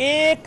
1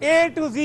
A to Z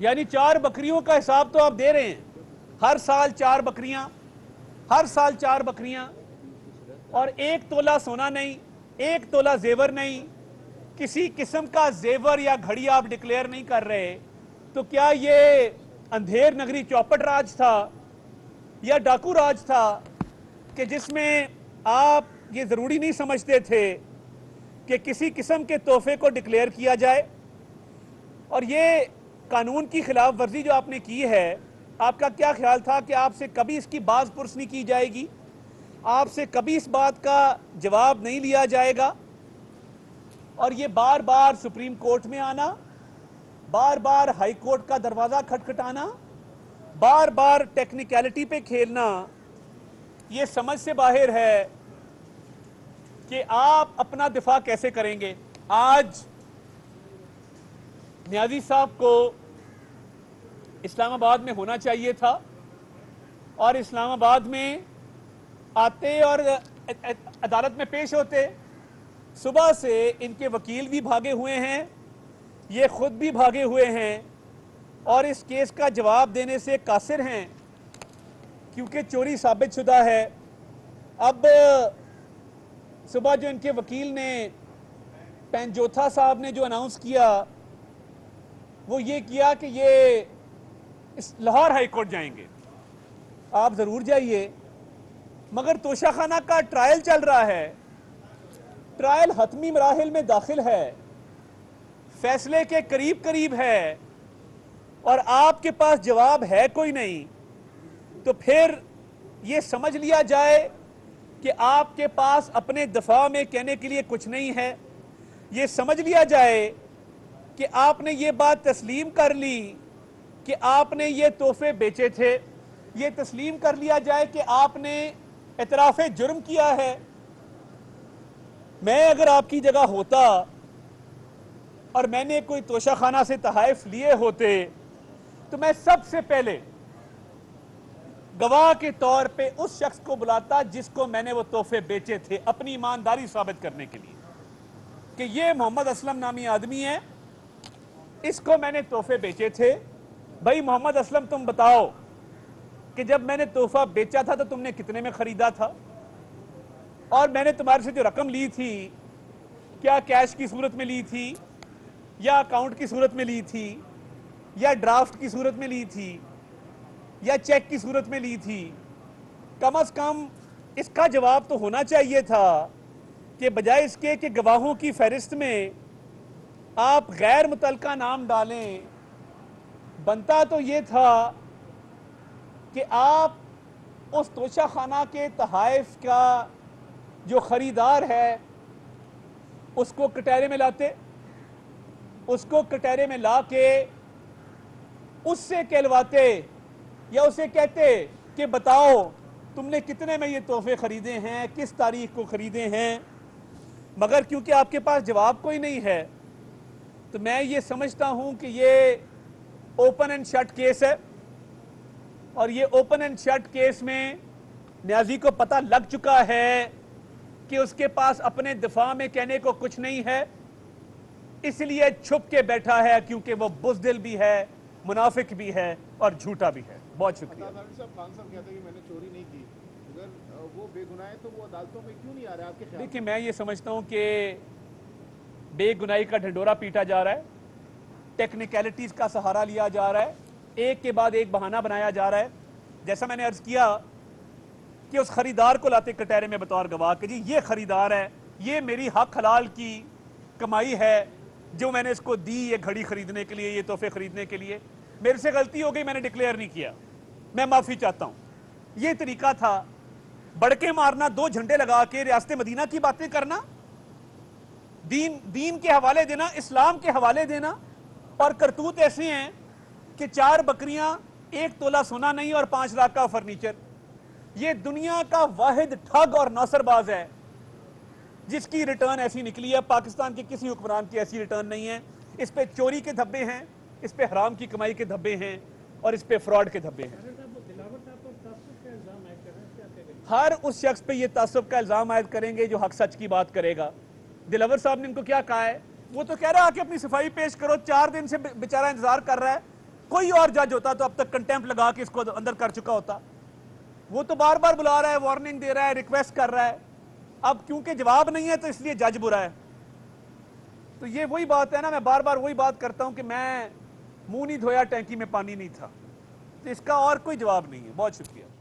یعنی 4 بکریوں کا حساب تو آپ دے رہے ہیں، ہر سال 4 بکریاں، ہر سال 4 بکریاں، اور 1 تولہ سونا نہیں، 1 تولہ زیور نہیں، کسی قسم کا زیور یا گھڑی آپ ڈکلیئر نہیں کر رہے، تو کیا یہ اندھیر نگری چوپٹ راج تھا یا ڈاکو راج تھا کہ جس میں آپ یہ ضروری نہیں سمجھتے تھے کہ کسی قسم کے تحفے کو ڈکلیئر کیا جائے؟ اور یہ قانون کی خلاف ورزی جو آپ نے کی ہے، آپ کا کیا خیال تھا کہ آپ سے کبھی اس کی باز پرس نہیں کی جائے گی، آپ سے کبھی اس بات کا جواب نہیں لیا جائے گا؟ اور یہ بار بار سپریم کورٹ میں آنا، بار بار ہائی کورٹ کا دروازہ کھٹکھٹانا، بار بار ٹیکنیکلٹی پہ کھیلنا، یہ سمجھ سے باہر ہے کہ آپ اپنا دفاع کیسے کریں گے۔ آج نیازی صاحب کو اسلام آباد میں ہونا چاہیے تھا، اور اسلام آباد میں آتے اور عدالت میں پیش ہوتے۔ صبح سے ان کے وکیل بھی بھاگے ہوئے ہیں، یہ خود بھی بھاگے ہوئے ہیں، اور اس کیس کا جواب دینے سے قاصر ہیں کیونکہ چوری ثابت شدہ ہے۔ اب صبح جو ان کے وکیل نے، پینجوتھا صاحب نے جو اناؤنس کیا، وہ یہ کیا کہ یہ لاہور ہائی کورٹ جائیں گے۔ آپ ضرور جائیے، مگر توشہ خانہ کا ٹرائل چل رہا ہے، ٹرائل حتمی مراحل میں داخل ہے، فیصلے کے قریب قریب ہے، اور آپ کے پاس جواب ہے کوئی نہیں، تو پھر یہ سمجھ لیا جائے کہ آپ کے پاس اپنے دفاع میں کہنے کے لیے کچھ نہیں ہے، یہ سمجھ لیا جائے کہ آپ نے یہ بات تسلیم کر لی کہ آپ نے یہ تحفے بیچے تھے، یہ تسلیم کر لیا جائے کہ آپ نے اعتراف جرم کیا ہے۔ میں اگر آپ کی جگہ ہوتا اور میں نے کوئی توشہ خانہ سے تحائف لیے ہوتے تو میں سب سے پہلے گواہ کے طور پہ اس شخص کو بلاتا جس کو میں نے وہ تحفے بیچے تھے، اپنی ایمانداری ثابت کرنے کے لیے کہ یہ محمد اسلم نامی آدمی ہے، اس کو میں نے تحفے بیچے تھے۔ بھائی محمد اسلم، تم بتاؤ کہ جب میں نے تحفہ بیچا تھا تو تم نے کتنے میں خریدا تھا، اور میں نے تمہارے سے جو رقم لی تھی کیا کیش کی صورت میں لی تھی، یا اکاؤنٹ کی صورت میں لی تھی، یا ڈرافٹ کی صورت میں لی تھی، یا چیک کی صورت میں لی تھی؟ کم از کم اس کا جواب تو ہونا چاہیے تھا کہ بجائے اس کے کہ گواہوں کی فہرست میں آپ غیر متعلقہ نام ڈالیں، بنتا تو یہ تھا کہ آپ اس توشہ خانہ کے تحائف کا جو خریدار ہے اس کو کٹہرے میں لاتے، اس کو کٹہرے میں لا کے اس سے کہلواتے یا اسے کہتے کہ بتاؤ تم نے کتنے میں یہ تحفے خریدے ہیں، کس تاریخ کو خریدے ہیں۔ مگر کیونکہ آپ کے پاس جواب کوئی نہیں ہے تو میں یہ سمجھتا ہوں کہ یہ اوپن اینڈ شٹ کیس ہے، اور یہ اوپن اینڈ شٹ کیس میں نیازی کو پتہ لگ چکا ہے کہ اس کے پاس اپنے دفاع میں کہنے کو کچھ نہیں ہے، اس لیے چھپ کے بیٹھا ہے کیونکہ وہ بزدل بھی ہے، منافق بھی ہے اور جھوٹا بھی ہے۔ بہت شکریہ۔ خان صاحب کہتے ہیں کہ میں نے چوری نہیں کی، اگر وہ بے گناہ ہے تو وہ عدالتوں میں کیوں نہیں آ رہا؟ آپ کے خیال؟ دیکھیں، میں یہ سمجھتا ہوں کہ بے گناہی کا ڈھنڈورا پیٹا جا رہا ہے، ٹیکنیکلٹیز کا سہارا لیا جا رہا ہے، ایک کے بعد ایک بہانہ بنایا جا رہا ہے۔ جیسا میں نے عرض کیا کہ اس خریدار کو لاتے کٹہرے میں بطور گواہ کہ جی یہ خریدار ہے، یہ میری حق حلال کی کمائی ہے جو میں نے اس کو دی یہ گھڑی خریدنے کے لیے، یہ تحفے خریدنے کے لیے، میرے سے غلطی ہو گئی، میں نے ڈکلیئر نہیں کیا، میں معافی چاہتا ہوں۔ یہ طریقہ تھا۔ بڑکے مارنا، 2 جھنڈے لگا کے ریاست مدینہ کی باتیں کرنا، دین کے حوالے دینا، اسلام کے حوالے دینا، اور کرتوت ایسے ہیں کہ 4 بکریاں، 1 تولہ سونا نہیں اور 5 لاکھ کا فرنیچر۔ یہ دنیا کا واحد ٹھگ اور ناصر باز ہے جس کی ریٹرن ایسی نکلی ہے۔ پاکستان کے کسی حکمران کی ایسی ریٹرن نہیں ہے۔ اس پہ چوری کے دھبے ہیں، اس پہ حرام کی کمائی کے دھبے ہیں، اور اس پہ فراڈ کے دھبے ہیں۔ ہر اس شخص پہ یہ تعصب کا الزام عائد کریں گے جو حق سچ کی بات کرے گا۔ دلاور صاحب نے ان کو کیا کہا ہے؟ وہ تو کہہ رہا ہے کہ اپنی صفائی پیش کرو، 4 دن سے بیچارہ انتظار کر رہا ہے کوئی اور جج ہوتا تو اب تک کنٹیمپٹ لگا کے اس کو اندر کر چکا ہوتا. وہ تو بار بار بلا رہا ہے, وارننگ دے رہا ہے, ریکویسٹ کر رہا ہے. اب کیونکہ جواب نہیں ہے تو اس لیے جج برا ہے. تو یہ وہی بات ہے نا, میں بار بار وہی بات کرتا ہوں کہ میں منہ نہیں دھویا ٹینکی میں پانی نہیں تھا. تو اس کا اور کوئی جواب نہیں ہے. بہت شکریہ.